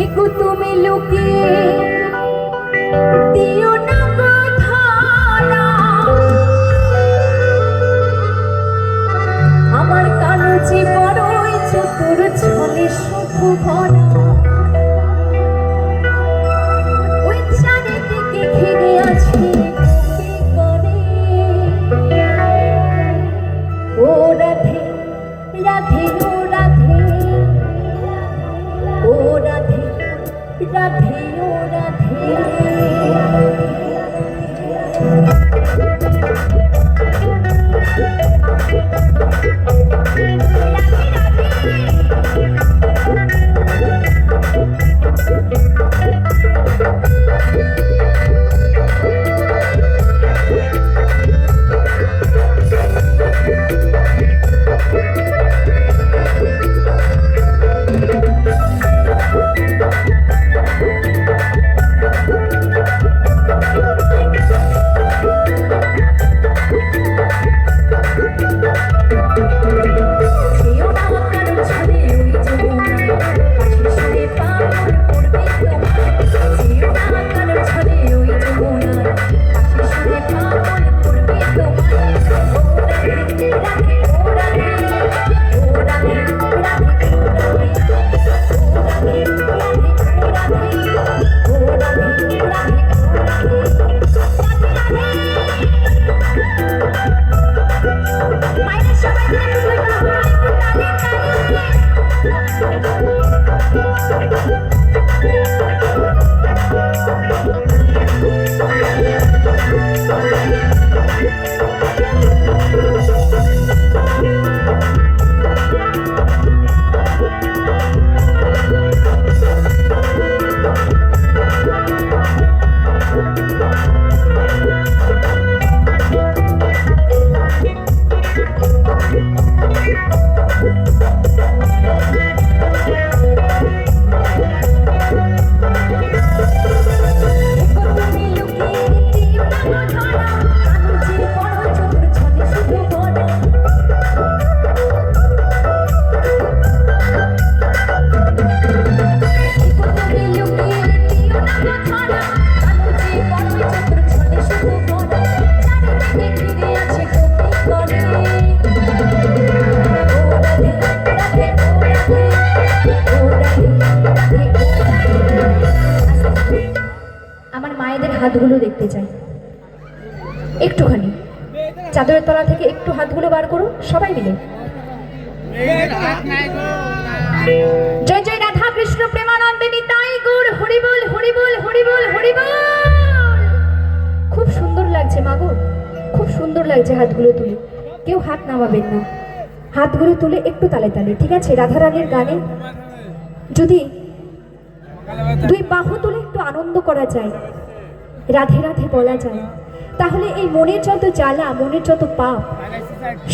থেকো তুমি লুকিয়ে দিও না কথা, আমার কালো যে বড়ই চতুর ছলে সুখ ভরা, ওই চারিদিকে ঘিরে আছে করে ও রাধে রাধে ও রাধে ও রাধে রাধে ও রাধে। আমার মায়েদের হাতগুলো দেখতে চাই একটুখানি, চাদরের তলা থেকে একটু হাতগুলো বার করুন সবাই মিলে। জয় জয় রাধা কৃষ্ণ প্রেমানন্দে নিতাই গৌর হরি বল হরি বল হরি বল হরি বল। খুব সুন্দর লাগছে মাগো, খুব সুন্দর লাগছে হাতগুলো তুলে। কেউ হাত নামাবেন না, হাতগুলো তুলে একটু তালে তালে, ঠিক আছে? রাধা রানীর গানে যদি দুই বাহু তুলে একটু আনন্দ করা যায়, রাধে রাধে বলা যায়, তাহলে এই মনের যত জ্বালা, মনের যত পাপ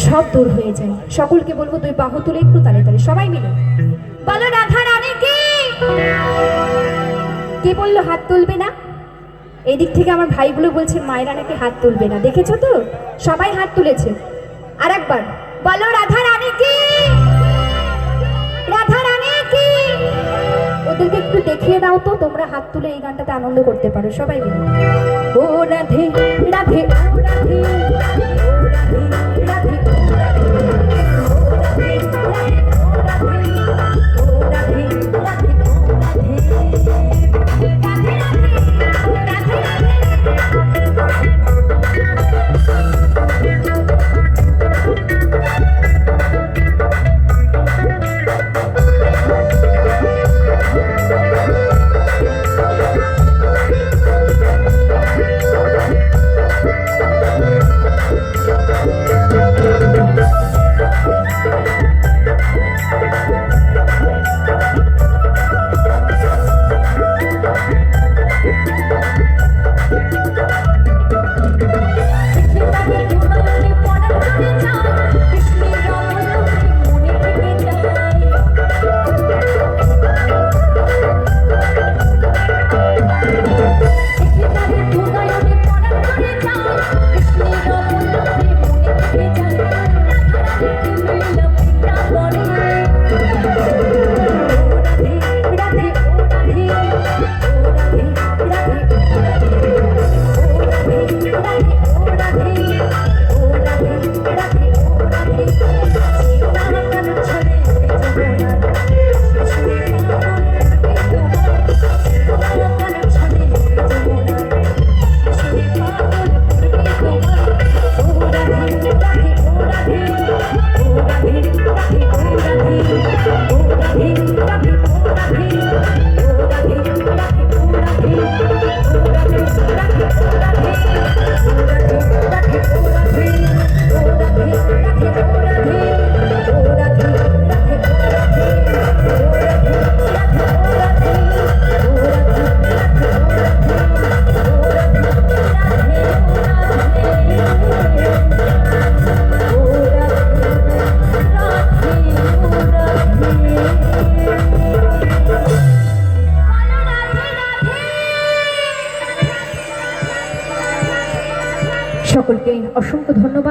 সব দূর হয়ে যায়। সকলকে বলবো দুই বাহু তুলে একটু তালে তালে সবাই মিলে বলো রাধা রানী কি। কে বললো হাত তুলবে না? এই দিক থেকে আমার ভাইগুলো বলছে মায়েরা নাকি হাত তুলবে না, দেখেছো তো? সবাই হাত তুলেছে। আর একবার বলো রাধা রানী কি, রাধা রানী কি। ওদেরকে একটু দেখিয়ে দাও তো, তোমরা হাত তুলে এই গানটাতে আনন্দ করতে পারো সবাই মিলে। ও রাধে রাধে ও রাধে ও রাধে রাধে ও রাধে সকলকে অসংখ্য ধন্যবাদ।